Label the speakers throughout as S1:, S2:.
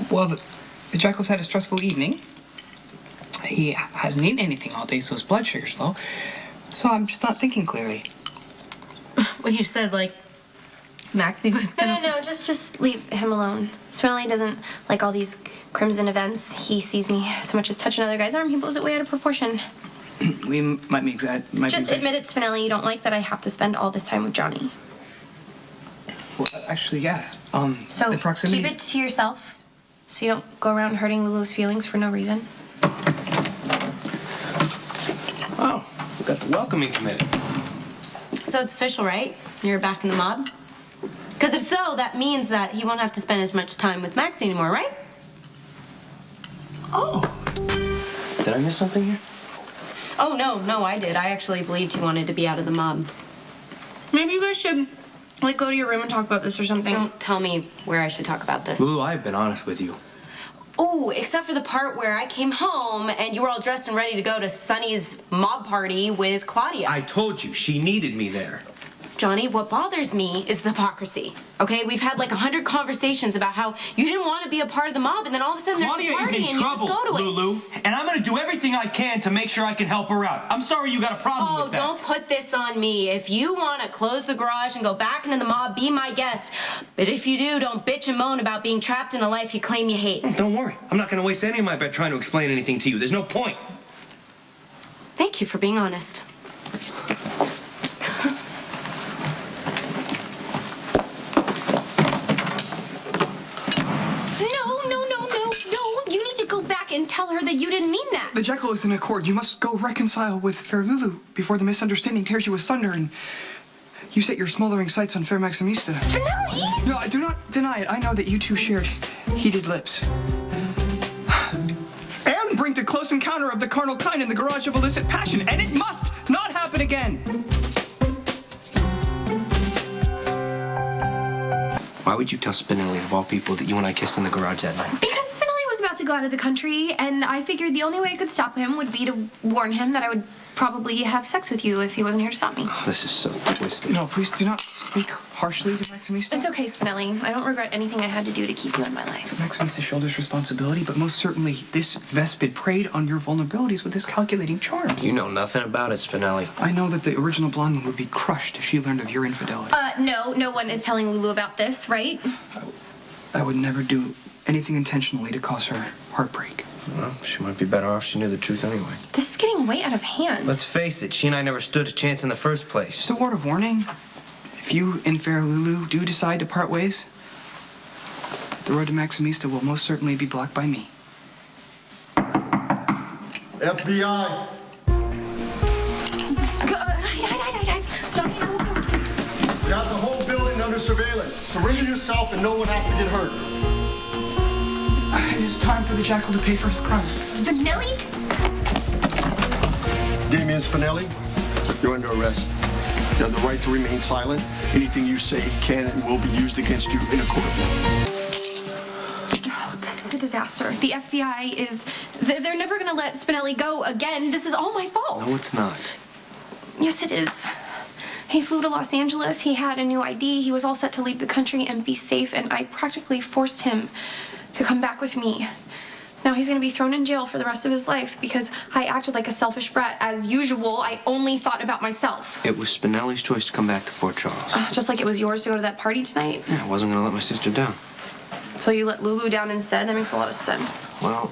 S1: Well, the Jackal's had a stressful evening. He hasn't eaten anything all day, so his blood sugar's low. So I'm just not thinking clearly.
S2: When you said, like, Maxie was gonna...
S3: No, just leave him alone. Spinelli doesn't like all these crimson events. He sees me so much as touch another guy's arm, he blows it way out of proportion.
S1: We might be
S3: Just admit it, Spinelli. You don't like that I have to spend all this time with Johnny.
S1: Well, actually, yeah.
S3: So
S1: the proximity...
S3: keep it to yourself, so you don't go around hurting Lulu's feelings for no reason.
S4: Oh, we got the welcoming committee.
S2: So it's official, right? You're back in the mob? Because if so, that means that he won't have to spend as much time with Maxie anymore, right?
S4: Oh. Did I miss something here?
S2: Oh, no, I did. I actually believed he wanted to be out of the mob. Maybe you guys should, like, go to your room and talk about this or something. Don't tell me where I should talk about this.
S4: Lulu, I've been honest with you.
S2: Oh, except for the part where I came home and you were all dressed and ready to go to Sonny's mob party with Claudia.
S4: I told you, she needed me there.
S2: Johnny, what bothers me is the hypocrisy, okay? We've had like 100 conversations about how you didn't want to be a part of the mob, and then all of a sudden
S4: Claudia
S2: there's a party
S4: is in
S2: and
S4: trouble,
S2: you just go to it.
S4: Lulu, and I'm going to do everything I can to make sure I can help her out. I'm sorry you got a problem with that.
S2: Oh, don't put this on me. If you want to close the garage and go back into the mob, be my guest. But if you do, don't bitch and moan about being trapped in a life you claim you hate.
S4: Don't worry. I'm not going to waste any of my breath trying to explain anything to you. There's no point.
S2: Thank you for being honest. And tell her that you didn't mean that.
S1: The Jackal is in accord. You must go reconcile with fair Lulu before the misunderstanding tears you asunder and you set your smoldering sights on fair Maximista.
S3: Spinelli!
S1: No, I do not deny it. I know that you two shared heated lips. And bring to close encounter of the carnal kind in the garage of illicit passion, and it must not happen again.
S4: Why would you tell Spinelli, of all people, that you and I kissed in the garage that night?
S3: Because Spinelli was about to go out of the country, and I figured the only way I could stop him would be to warn him that I would probably have sex with you if he wasn't here to stop me.
S4: Oh, this is so twisted.
S1: No, please do not speak harshly to Maximista.
S3: It's okay, Spinelli. I don't regret anything I had to do to keep you in my life.
S1: Maximista shoulders responsibility, but most certainly this Vespid preyed on your vulnerabilities with his calculating charms.
S4: You know nothing about it, Spinelli.
S1: I know that the original blonde one would be crushed if she learned of your infidelity.
S3: No one is telling Lulu about this, right?
S1: I would never do anything intentionally to cause her heartbreak.
S4: Well, she might be better off if she knew the truth anyway.
S3: This is getting way out of hand.
S4: Let's face it, she and I never stood a chance in the first place.
S1: Just a word of warning. If you and fair Lulu do decide to part ways, the road to Maximista will most certainly be blocked by me.
S5: FBI. Got the whole building under surveillance. Surrender yourself and no one has to get hurt.
S1: It is time for the Jackal to pay for his crimes.
S3: Spinelli?
S5: Damien Spinelli, you're under arrest. You have the right to remain silent. Anything you say can and will be used against you in a court of law.
S3: Oh, this is a disaster. The FBI is... They're never going to let Spinelli go again. This is all my fault.
S4: No, it's not.
S3: Yes, it is. He flew to Los Angeles. He had a new ID. He was all set to leave the country and be safe, and I practically forced him to come back with me. Now he's going to be thrown in jail for the rest of his life because I acted like a selfish brat. As usual, I only thought about myself.
S4: It was Spinelli's choice to come back to Fort Charles.
S3: Just like it was yours to go to that party tonight?
S4: Yeah, I wasn't going to let my sister down.
S3: So you let Lulu down instead? That makes a lot of sense.
S4: Well,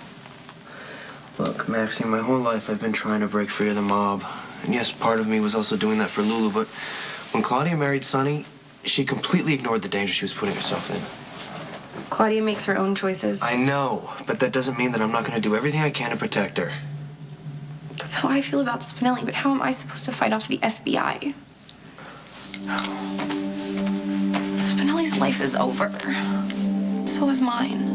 S4: look, Maxie, my whole life I've been trying to break free of the mob. And yes, part of me was also doing that for Lulu, but when Claudia married Sonny, she completely ignored the danger she was putting herself in.
S3: Claudia makes her own choices.
S4: I know, but that doesn't mean that I'm not going to do everything I can to protect her.
S3: That's how I feel about Spinelli, but how am I supposed to fight off the FBI? Spinelli's life is over. So is mine.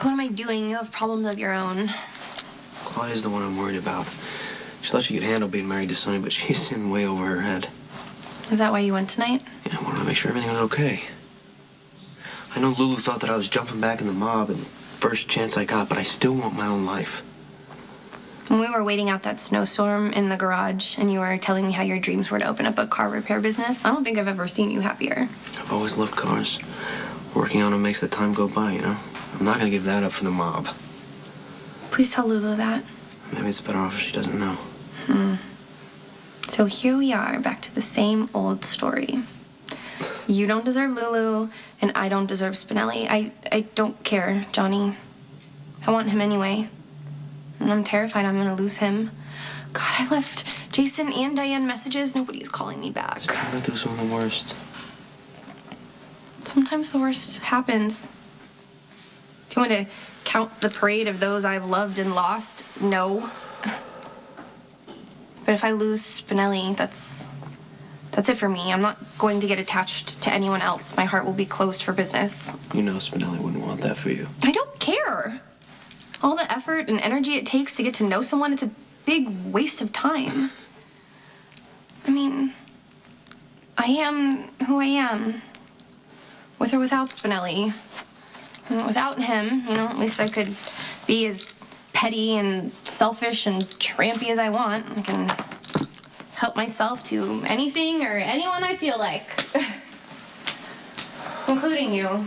S3: What am I doing? You have problems of your own.
S4: Claudia's the one I'm worried about. She thought she could handle being married to Sonny, but she's in way over her head.
S3: Is that why you went tonight?
S4: Yeah, I wanted to make sure everything was okay. I know Lulu thought that I was jumping back in the mob and the first chance I got, but I still want my own life.
S3: When we were waiting out that snowstorm in the garage and you were telling me how your dreams were to open up a car repair business, I don't think I've ever seen you happier.
S4: I've always loved cars. Working on them makes the time go by, you know? I'm not gonna give that up for the mob.
S3: Please tell Lulu that.
S4: Maybe it's better off if she doesn't know.
S3: So here we are, back to the same old story. You don't deserve Lulu, and I don't deserve Spinelli. I don't care, Johnny. I want him anyway. And I'm terrified I'm gonna lose him. God, I left Jason and Diane messages. Nobody's calling me back.
S4: That was one of the worst.
S3: Sometimes the worst happens. Do you want to count the parade of those I've loved and lost? No. But if I lose Spinelli, that's it for me. I'm not going to get attached to anyone else. My heart will be closed for business.
S4: You know Spinelli wouldn't want that for you.
S3: I don't care. All the effort and energy it takes to get to know someone, it's a big waste of time. I mean, I am who I am. With or without Spinelli. And without him, you know, at least I could be as petty and selfish and trampy as I want. I can help myself to anything or anyone I feel like. Including you.